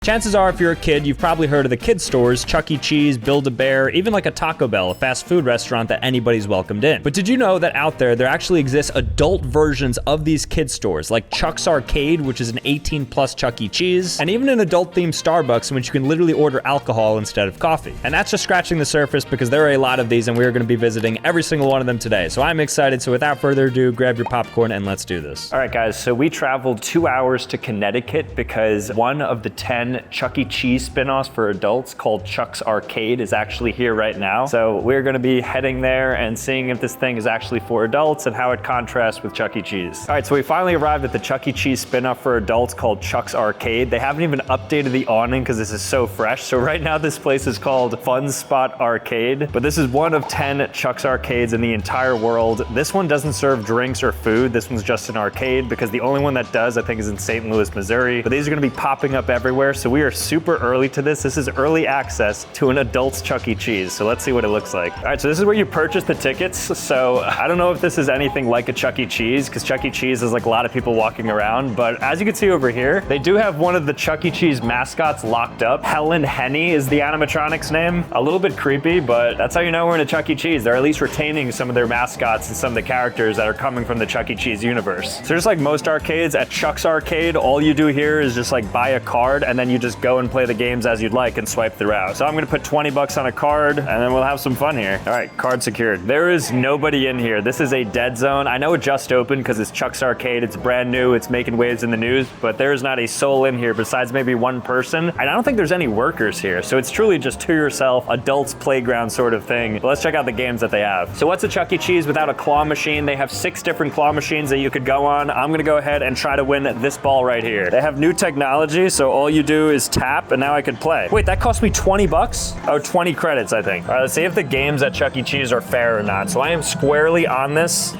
Chances are, if you're a kid, you've probably heard of the kid stores, Chuck E. Cheese, Build-A-Bear, even like a Taco Bell, a fast food restaurant that anybody's welcomed in. But did you know that out there actually exists adult versions of these kid stores, like Chuck's Arcade, which is an 18+ Chuck E. Cheese, and even an adult-themed Starbucks in which you can literally order alcohol instead of coffee. And that's just scratching the surface because there are a lot of these and we're gonna be visiting every single one of them today. So I'm excited, so without further ado, grab your popcorn and let's do this. All right, guys, so we traveled 2 hours to Connecticut because one of the 10 Chuck E. Cheese spin-offs for adults called Chuck's Arcade is actually here right now. So we're gonna be heading there and seeing if this thing is actually for adults and how it contrasts with Chuck E. Cheese. All right, so we finally arrived at the Chuck E. Cheese spin-off for adults called Chuck's Arcade. They haven't even updated the awning because this is so fresh. So right now this place is called Fun Spot Arcade, but this is one of 10 Chuck's Arcades in the entire world. This one doesn't serve drinks or food. This one's just an arcade because the only one that does, I think, is in St. Louis, Missouri. But these are gonna be popping up everywhere. So we are super early to this. This is early access to an adult's Chuck E. Cheese. So let's see what it looks like. All right, so this is where you purchase the tickets. So I don't know if this is anything like a Chuck E. Cheese because Chuck E. Cheese is like a lot of people walking around. But as you can see over here, they do have one of the Chuck E. Cheese mascots locked up. Helen Henny is the animatronic's name. A little bit creepy, but that's how you know we're in a Chuck E. Cheese. They're at least retaining some of their mascots and some of the characters that are coming from the Chuck E. Cheese universe. So just like most arcades, at Chuck's Arcade, all you do here is just like buy a card and then you just go and play the games as you'd like and swipe throughout. So I'm gonna put 20 bucks on a card and then we'll have some fun here. All right, card secured. There is nobody in here. This is a dead zone. I know it just opened because it's Chuck's Arcade. It's brand new. It's making waves in the news, but there is not a soul in here besides maybe one person. And I don't think there's any workers here. So it's truly just to yourself, adults playground sort of thing. But let's check out the games that they have. So what's a Chuck E. Cheese without a claw machine? They have 6 different claw machines that you could go on. I'm gonna go ahead and try to win this ball right here. They have new technology, so all you do is tap and now I could play. Wait, that cost me 20 bucks? Oh, 20 credits, I think. All right, let's see if the games at Chuck E. Cheese are fair or not. So I am squarely on this.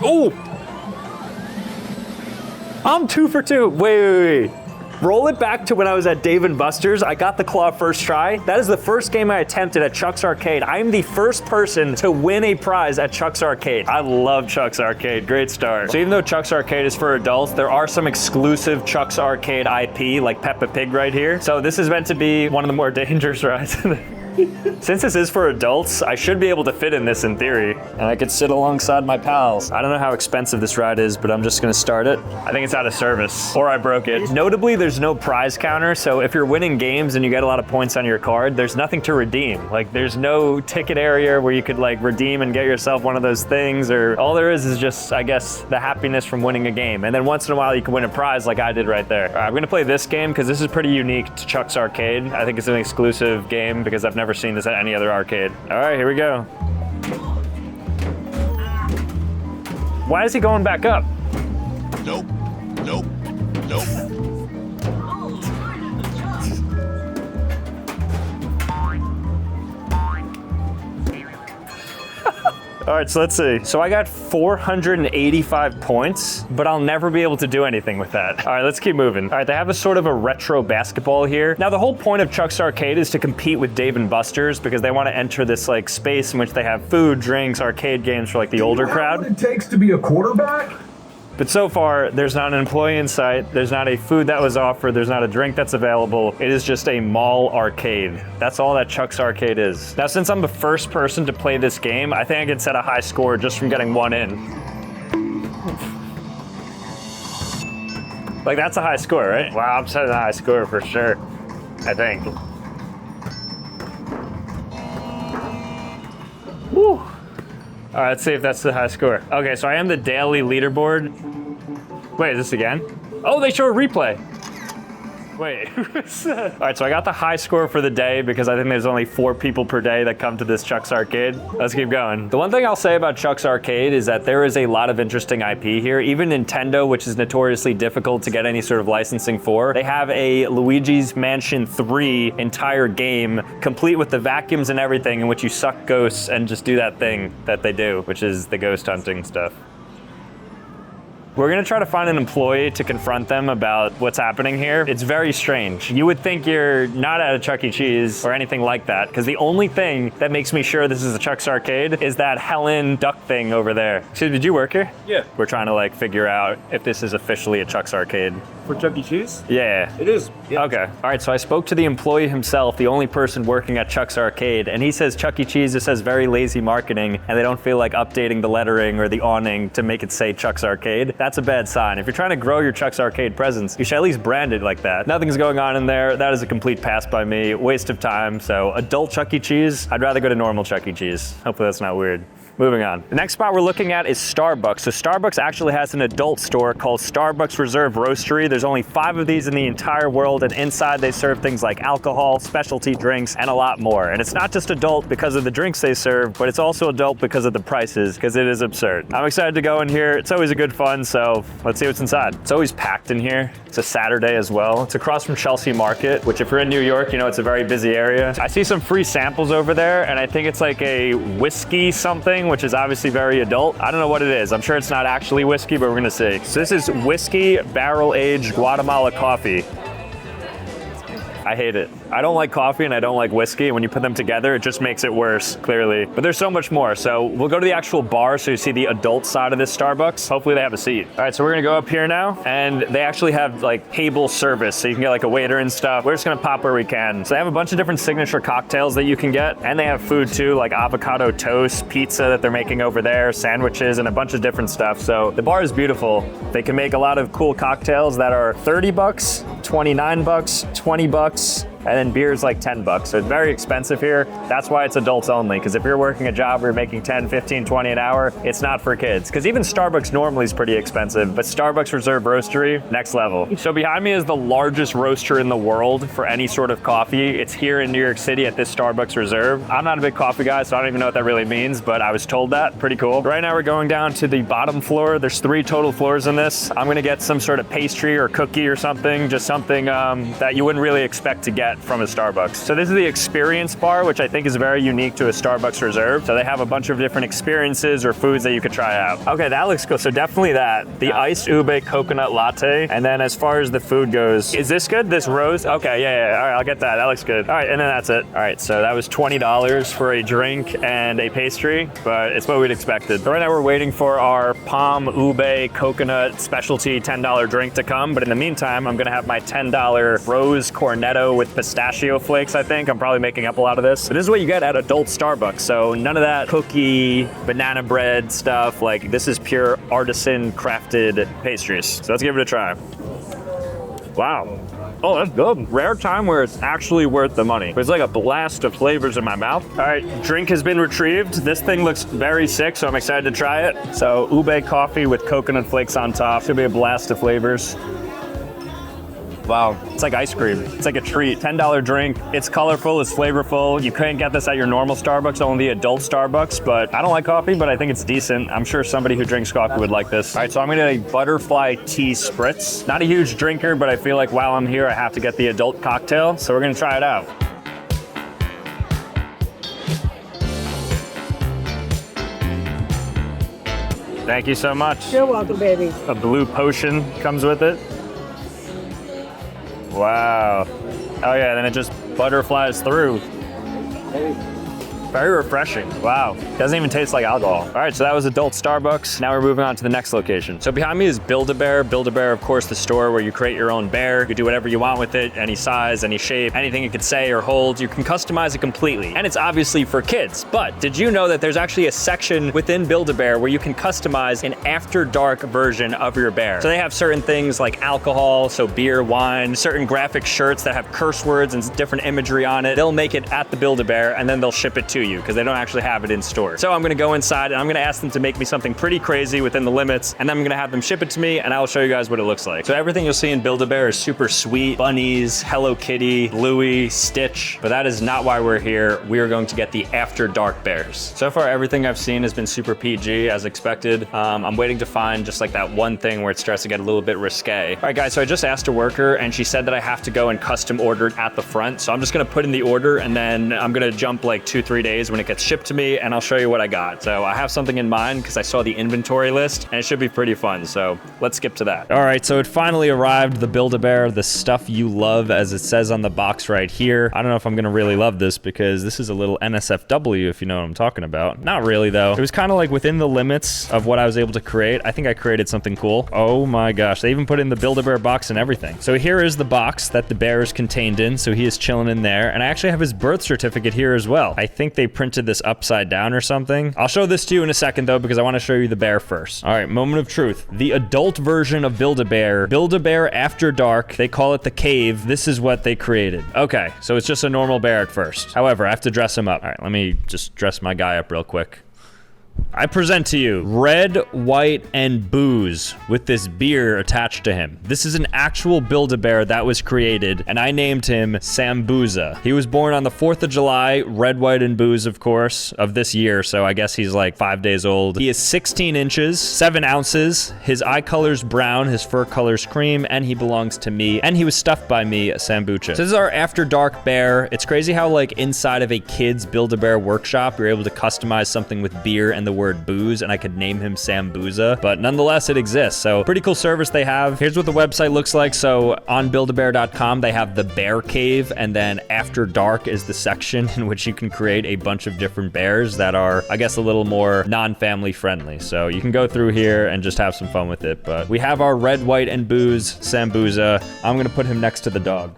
Ooh! I'm 2 for 2. Wait. Roll it back to when I was at Dave & Buster's. I got the claw first try. That is the first game I attempted at Chuck's Arcade. I am the first person to win a prize at Chuck's Arcade. I love Chuck's Arcade, great start. So even though Chuck's Arcade is for adults, there are some exclusive Chuck's Arcade IP, like Peppa Pig right here. So this is meant to be one of the more dangerous rides. Since this is for adults, I should be able to fit in this in theory, and I could sit alongside my pals. I don't know how expensive this ride is, but I'm just gonna start it. I think it's out of service, or I broke it. Notably, there's no prize counter, so if you're winning games and you get a lot of points on your card, there's nothing to redeem. Like, there's no ticket area where you could like redeem and get yourself one of those things, or all there is just, I guess, the happiness from winning a game. And then once in a while, you can win a prize like I did right there. All right, I'm gonna play this game because this is pretty unique to Chuck's Arcade. I think it's an exclusive game because I've never seen this at any other arcade. All right, here we go. Why is he going back up? Nope, nope, nope. All right, so let's see. So I got 485 points, but I'll never be able to do anything with that. All right, let's keep moving. All right, they have a sort of a retro basketball here. Now, the whole point of Chuck's Arcade is to compete with Dave & Buster's because they want to enter this like space in which they have food, drinks, arcade games for like the older crowd. What it takes to be a quarterback? But so far, there's not an employee in sight, there's not a food that was offered, there's not a drink that's available. It is just a mall arcade. That's all that Chuck's Arcade is. Now, since I'm the first person to play this game, I think I can set a high score just from getting one in. Like, that's a high score, right? Wow, I'm setting a high score for sure, I think. Woo! All right, let's see if that's the high score. Okay, so I am the daily leaderboard. Wait, is this again? Oh, they show a replay. Wait. All right, so I got the high score for the day because I think there's only 4 people per day that come to this Chuck's Arcade. Let's keep going. The one thing I'll say about Chuck's Arcade is that there is a lot of interesting IP here. Even Nintendo, which is notoriously difficult to get any sort of licensing for, they have a Luigi's Mansion 3 entire game, complete with the vacuums and everything, in which you suck ghosts and just do that thing that they do, which is the ghost hunting stuff. We're gonna try to find an employee to confront them about what's happening here. It's very strange. You would think you're not at a Chuck E. Cheese or anything like that, because the only thing that makes me sure this is a Chuck's Arcade is that Helen duck thing over there. Excuse me, did you work here? Yeah. We're trying to like figure out if this is officially a Chuck's Arcade. For Chuck E. Cheese? Yeah. It is. Yeah. Okay. All right, so I spoke to the employee himself, the only person working at Chuck's Arcade, and he says Chuck E. Cheese just has very lazy marketing and they don't feel like updating the lettering or the awning to make it say Chuck's Arcade. That's a bad sign. If you're trying to grow your Chuck's Arcade presence, you should at least brand it like that. Nothing's going on in there. That is a complete pass by me. Waste of time. So adult Chuck E. Cheese, I'd rather go to normal Chuck E. Cheese. Hopefully that's not weird. Moving on. The next spot we're looking at is Starbucks. So Starbucks actually has an adult store called Starbucks Reserve Roastery. There's only 5 of these in the entire world, and inside they serve things like alcohol, specialty drinks, and a lot more. And it's not just adult because of the drinks they serve, but it's also adult because of the prices, because it is absurd. I'm excited to go in here. It's always a good fun, so let's see what's inside. It's always packed in here. It's a Saturday as well. It's across from Chelsea Market, which if you're in New York, you know it's a very busy area. I see some free samples over there, and I think it's like a whiskey something, which is obviously very adult. I don't know what it is. I'm sure it's not actually whiskey, but we're gonna see. So this is whiskey barrel-aged Guatemala coffee. I hate it. I don't like coffee and I don't like whiskey, and when you put them together, it just makes it worse, clearly. But there's so much more. So we'll go to the actual bar so you see the adult side of this Starbucks. Hopefully they have a seat. All right, so we're gonna go up here now, and they actually have like table service, so you can get like a waiter and stuff. We're just gonna pop where we can. So they have a bunch of different signature cocktails that you can get, and they have food too, like avocado toast, pizza that they're making over there, sandwiches, and a bunch of different stuff. So the bar is beautiful. They can make a lot of cool cocktails that are 30 bucks, 29 bucks, 20 bucks, and then beer's like 10 bucks. So it's very expensive here. That's why it's adults only, because if you're working a job where you're making 10, 15, 20 an hour, it's not for kids. Because even Starbucks normally is pretty expensive, but Starbucks Reserve Roastery, next level. So behind me is the largest roaster in the world for any sort of coffee. It's here in New York City at this Starbucks Reserve. I'm not a big coffee guy, so I don't even know what that really means, but I was told that. Pretty cool. Right now we're going down to the bottom floor. There's 3 total floors in this. I'm gonna get some sort of pastry or cookie or something, just something that you wouldn't really expect to get from a Starbucks. So this is the experience bar, which I think is very unique to a Starbucks Reserve. So they have a bunch of different experiences or foods that you could try out. Okay, that looks cool. So definitely that. The iced ube coconut latte. And then as far as the food goes, is this good? This rose? Okay, yeah. All right, I'll get that. That looks good. All right, and then that's it. All right, so that was $20 for a drink and a pastry, but it's what we'd expected. So right now we're waiting for our palm ube coconut specialty $10 drink to come. But in the meantime, I'm gonna have my $10 rose cornetto with pistachio flakes, I think. I'm probably making up a lot of this. But this is what you get at adult Starbucks. So none of that cookie, banana bread stuff. Like, this is pure artisan crafted pastries. So let's give it a try. Wow. Oh, that's good. Rare time where it's actually worth the money. It's like a blast of flavors in my mouth. All right, drink has been retrieved. This thing looks very sick, so I'm excited to try it. So ube coffee with coconut flakes on top. Should be a blast of flavors. Wow, it's like ice cream. It's like a treat. $10 drink. It's colorful, it's flavorful. You couldn't get this at your normal Starbucks, only the adult Starbucks, but I don't like coffee, but I think it's decent. I'm sure somebody who drinks coffee would like this. All right, so I'm gonna get a butterfly tea spritz. Not a huge drinker, but I feel like while I'm here, I have to get the adult cocktail, so we're gonna try it out. Thank you so much. You're welcome, baby. A blue potion comes with it. Wow. Oh yeah, then it just butterflies through. Very refreshing. Wow. Doesn't even taste like alcohol. All right, so that was adult Starbucks. Now we're moving on to the next location. So behind me is Build-A-Bear. Build-A-Bear, of course, the store where you create your own bear. You do whatever you want with it, any size, any shape, anything it could say or hold. You can customize it completely. And it's obviously for kids. But did you know that there's actually a section within Build-A-Bear where you can customize an after dark version of your bear? So they have certain things like alcohol, so beer, wine, certain graphic shirts that have curse words and different imagery on it. They'll make it at the Build-A-Bear and then they'll ship it to you because they don't actually have it in store. So I'm gonna go inside and I'm gonna ask them to make me something pretty crazy within the limits, and then I'm gonna have them ship it to me and I'll show you guys what it looks like. So everything you'll see in Build-A-Bear is super sweet. Bunnies, Hello Kitty, Louie, Stitch, but that is not why we're here. We are going to get the After Dark bears. So far, everything I've seen has been super PG as expected. I'm waiting to find just like that one thing where it starts to get a little bit risque. All right, guys, so I just asked a worker and she said that I have to go and custom order it at the front. So I'm just gonna put in the order and then I'm gonna jump like 2-3 days days when it gets shipped to me, and I'll show you what I got. So I have something in mind because I saw the inventory list, and it should be pretty fun. So let's skip to that. All right, so it finally arrived, the Build-A-Bear, the stuff you love, as it says on the box right here. I don't know if I'm gonna really love this because this is a little NSFW, if you know what I'm talking about. Not really though. It was kind of like within the limits of what I was able to create. I think I created something cool. Oh my gosh, they even put in the Build-A-Bear box and everything. So here is the box that the bear is contained in. So he is chilling in there. And I actually have his birth certificate here as well. I think they printed this upside down or something. I'll show this to you in a second though, because I want to show you the bear first. All right, moment of truth. The adult version of Build-A-Bear. Build-A-Bear After Dark. They call it the cave. This is what they created. Okay, so it's just a normal bear at first. However, I have to dress him up. All right, let me just dress my guy up real quick. I present to you Red, White, and Booze with this beer attached to him. This is an actual Build-A-Bear that was created, and I named him Sambucha. He was born on the 4th of July, Red, White, and Booze, of course, of this year, so I guess he's like 5 days old. He is 16 inches, 7 ounces. His eye color's brown, his fur color's cream, and he belongs to me, and he was stuffed by me, Sambucha. So this is our After Dark bear. It's crazy how like inside of a kid's Build-A-Bear workshop, you're able to customize something with beer and the word booze, and I could name him Sambucha, but nonetheless it exists. So pretty cool service they have. Here's what the website looks like. So on buildabear.com they have the bear cave, and then After Dark is the section in which you can create a bunch of different bears that are, I guess, a little more non-family friendly. So you can go through here and just have some fun with it. But we have our Red, White, and Booze Sambucha. I'm gonna put him next to the dog.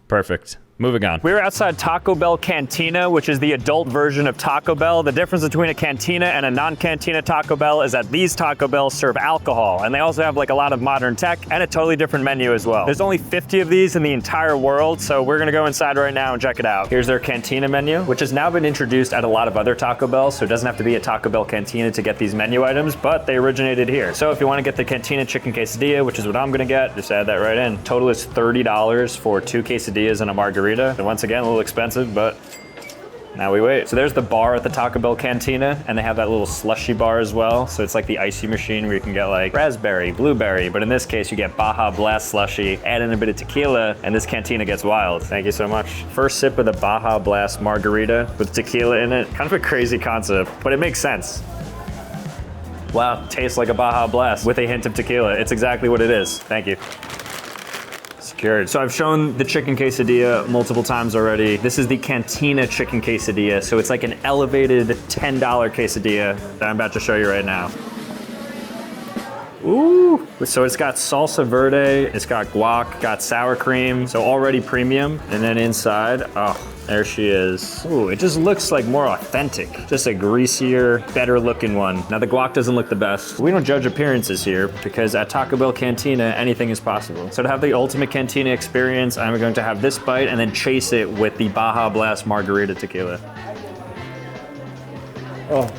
Perfect. Moving on. We were outside Taco Bell Cantina, which is the adult version of Taco Bell. The difference between a cantina and a non-cantina Taco Bell is that these Taco Bells serve alcohol, and they also have like a lot of modern tech and a totally different menu as well. There's only 50 of these in the entire world, so we're gonna go inside right now and check it out. Here's their cantina menu, which has now been introduced at a lot of other Taco Bells, so it doesn't have to be a Taco Bell Cantina to get these menu items, but they originated here. So if you wanna get the Cantina Chicken Quesadilla, which is what I'm gonna get, just add that right in. Total is $30 for 2 quesadillas and a margarita. And once again, a little expensive, but now we wait. So there's the bar at the Taco Bell Cantina, and they have that little slushy bar as well. So it's like the icy machine where you can get like raspberry, blueberry, but in this case you get Baja Blast slushy, add in a bit of tequila, and this cantina gets wild. Thank you so much. First sip of the Baja Blast margarita with tequila in it. Kind of a crazy concept, but it makes sense. Wow, tastes like a Baja Blast with a hint of tequila. It's exactly what it is. Thank you. Secured. So I've shown the chicken quesadilla multiple times already. This is the Cantina Chicken Quesadilla. So it's like an elevated $10 quesadilla that I'm about to show you right now. Ooh. So it's got salsa verde, it's got guac, got sour cream, so already premium. And then inside, oh, there she is. Ooh, it just looks like more authentic. Just a greasier, better looking one. Now the guac doesn't look the best. We don't judge appearances here because at Taco Bell Cantina, anything is possible. So to have the ultimate cantina experience, I'm going to have this bite and then chase it with the Baja Blast Margarita Tequila. Oh.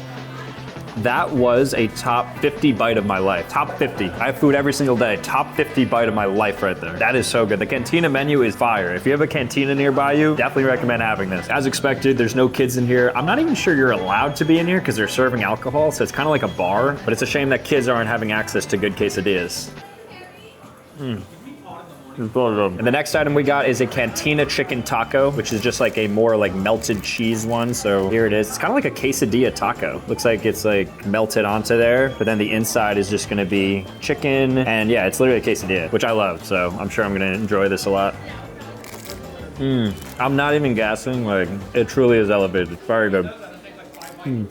That was a top 50 bite of my life. Top 50. I have food every single day. Top 50 bite of my life right there. That is so good. The cantina menu is fire. If you have a cantina nearby you, definitely recommend having this. As expected, there's no kids in here. I'm not even sure you're allowed to be in here because they're serving alcohol, so it's kind of like a bar, but it's a shame that kids aren't having access to good quesadillas. And the next item we got is a Cantina Chicken Taco, which is just like a more like melted cheese one. So here it is. It's kind of like a quesadilla taco. Looks like it's like melted onto there, but then the inside is just gonna be chicken. And yeah, it's literally a quesadilla, which I love. So I'm sure I'm gonna enjoy this a lot. I'm not even gassing, like it truly is elevated. Very good.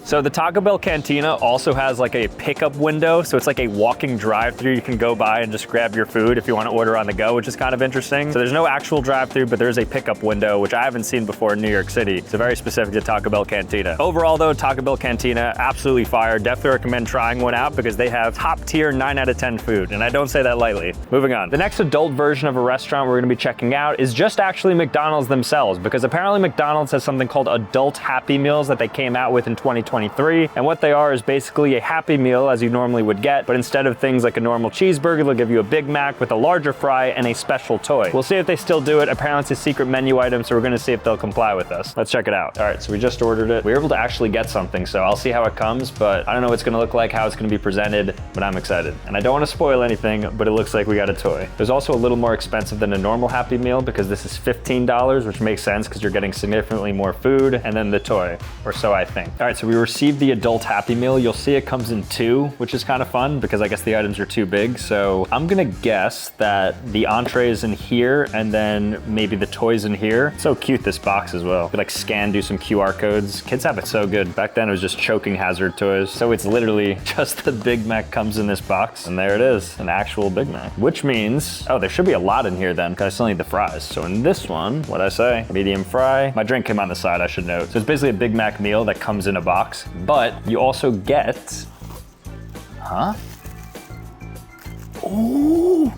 So the Taco Bell Cantina also has like a pickup window. So it's like a walking drive-through. You can go by and just grab your food if you want to order on the go, which is kind of interesting. So there's no actual drive-through, but there's a pickup window, which I haven't seen before in New York City. So very specific to Taco Bell Cantina. Overall though, Taco Bell Cantina, absolutely fire. Definitely recommend trying one out because they have top tier 9 out of 10 food. And I don't say that lightly. Moving on. The next adult version of a restaurant we're gonna be checking out is just actually McDonald's themselves, because apparently McDonald's has something called adult Happy Meals that they came out with in 2023. And what they are is basically a Happy Meal as you normally would get, but instead of things like a normal cheeseburger, they'll give you a Big Mac with a larger fry and a special toy. We'll see if they still do it. Apparently it's a secret menu item, so we're gonna see if they'll comply with us. Let's check it out. All right, so we just ordered it. We were able to actually get something, so I'll see how it comes, but I don't know what it's gonna look like, how it's gonna be presented, but I'm excited. And I don't wanna spoil anything, but it looks like we got a toy. There's also a little more expensive than a normal Happy Meal because this is $15, which makes sense because you're getting significantly more food and then the toy, or so I think. All right, so we received the adult Happy Meal. You'll see it comes in 2, which is kind of fun because I guess the items are too big. So I'm gonna guess that the entree is in here and then maybe the toys in here. So cute, this box as well. You could like scan, do some QR codes. Kids have it so good. Back then it was just choking hazard toys. So it's literally just the Big Mac comes in this box and there it is, an actual Big Mac. Which means, oh, there should be a lot in here then because I still need the fries. So in this one, what'd I say? Medium fry. My drink came on the side, I should note. So it's basically a Big Mac meal that comes in a box, but you also get, ooh,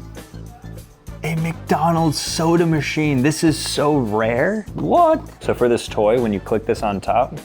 a McDonald's soda machine. This is so rare. What? So for this toy, when you click this on top,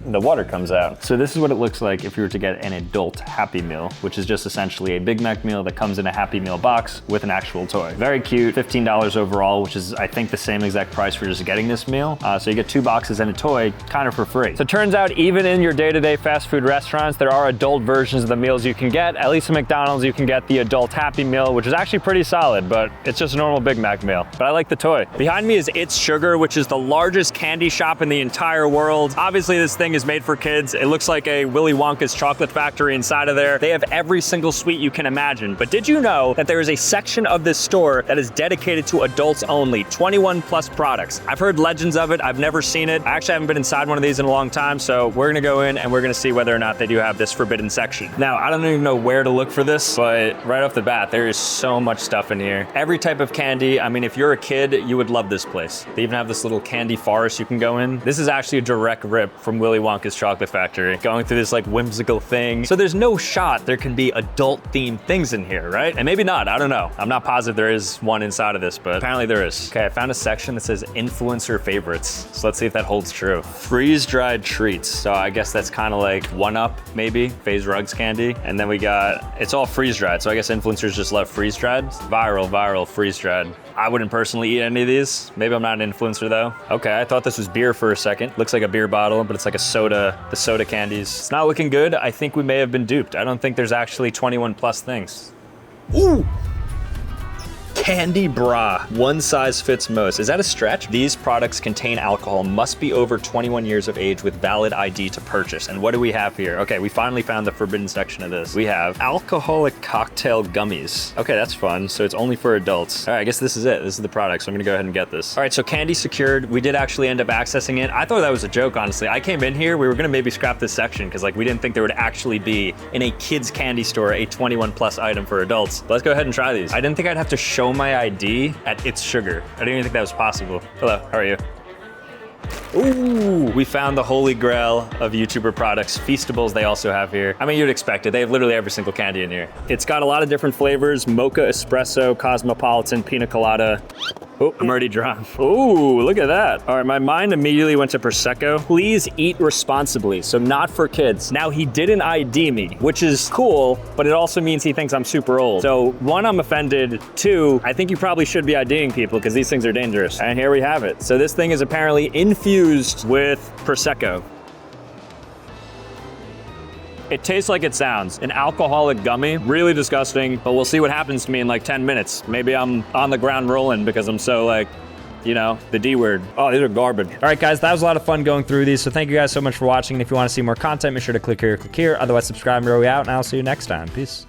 the water comes out. So this is what it looks like if you were to get an adult Happy Meal, which is just essentially a Big Mac meal that comes in a Happy Meal box with an actual toy. Very cute, $15 overall, which is I think the same exact price for just getting this meal. So you get 2 boxes and a toy kind of for free. So it turns out even in your day-to-day fast food restaurants, there are adult versions of the meals you can get. At least at McDonald's, you can get the adult Happy Meal, which is actually pretty solid, but it's just a normal Big Mac meal. But I like the toy. Behind me is It's Sugar, which is the largest candy shop in the entire world. Obviously this thing is made for kids. It looks like a Willy Wonka's chocolate factory inside of there. They have every single sweet you can imagine. But did you know that there is a section of this store that is dedicated to adults only, 21 plus products? I've heard legends of it. I've never seen it. I actually haven't been inside one of these in a long time. So we're gonna go in and we're gonna see whether or not they do have this forbidden section. Now, I don't even know where to look for this, but right off the bat, there is so much stuff in here. Every type of candy. I mean, if you're a kid, you would love this place. They even have this little candy forest you can go in. This is actually a direct rip from Willy Wonka's chocolate factory, going through this like whimsical thing. So there's no shot there can be adult themed things in here, right? And maybe not, I don't know. I'm not positive there is one inside of this, but apparently there is. Okay, I found a section that says influencer favorites. So let's see if that holds true. Freeze-dried treats. So I guess that's kind of like 1-Up maybe, FaZe Rugs candy. And then we got, it's all freeze-dried. So I guess influencers just love freeze-dried. Viral, freeze-dried. I wouldn't personally eat any of these. Maybe I'm not an influencer though. Okay, I thought this was beer for a second. Looks like a beer bottle, but it's like a soda, the soda candies. It's not looking good. I think we may have been duped. I don't think there's actually 21 plus things. Ooh! Candy bra, one size fits most. Is that a stretch? These products contain alcohol, must be over 21 years of age with valid ID to purchase. And what do we have here? Okay, we finally found the forbidden section of this. We have alcoholic cocktail gummies. Okay, that's fun. So it's only for adults. All right, I guess this is it. This is the product, so I'm gonna go ahead and get this. All right, so candy secured. We did actually end up accessing it. I thought that was a joke, honestly. I came in here, we were gonna maybe scrap this section because like we didn't think there would actually be in a kid's candy store a 21 plus item for adults. But let's go ahead and try these. I didn't think I'd have to show my ID at It's Sugar. I didn't even think that was possible. Hello, how are you? Ooh, we found the holy grail of YouTuber products. Feastables they also have here. I mean, you'd expect it. They have literally every single candy in here. It's got a lot of different flavors: mocha, espresso, cosmopolitan, pina colada. Oh, I'm already drunk. Ooh, look at that. All right, my mind immediately went to Prosecco. Please eat responsibly, so not for kids. Now, he didn't ID me, which is cool, but it also means he thinks I'm super old. So 1, I'm offended. 2, I think you probably should be IDing people because these things are dangerous. And here we have it. So this thing is apparently infused with Prosecco. It tastes like it sounds. An alcoholic gummy, really disgusting, but we'll see what happens to me in like 10 minutes. Maybe I'm on the ground rolling because I'm so like, you know, the D word. Oh, these are garbage. All right, guys, that was a lot of fun going through these. So thank you guys so much for watching. And if you want to see more content, make sure to click here, click here. Otherwise, subscribe and we're out, and I'll see you next time. Peace.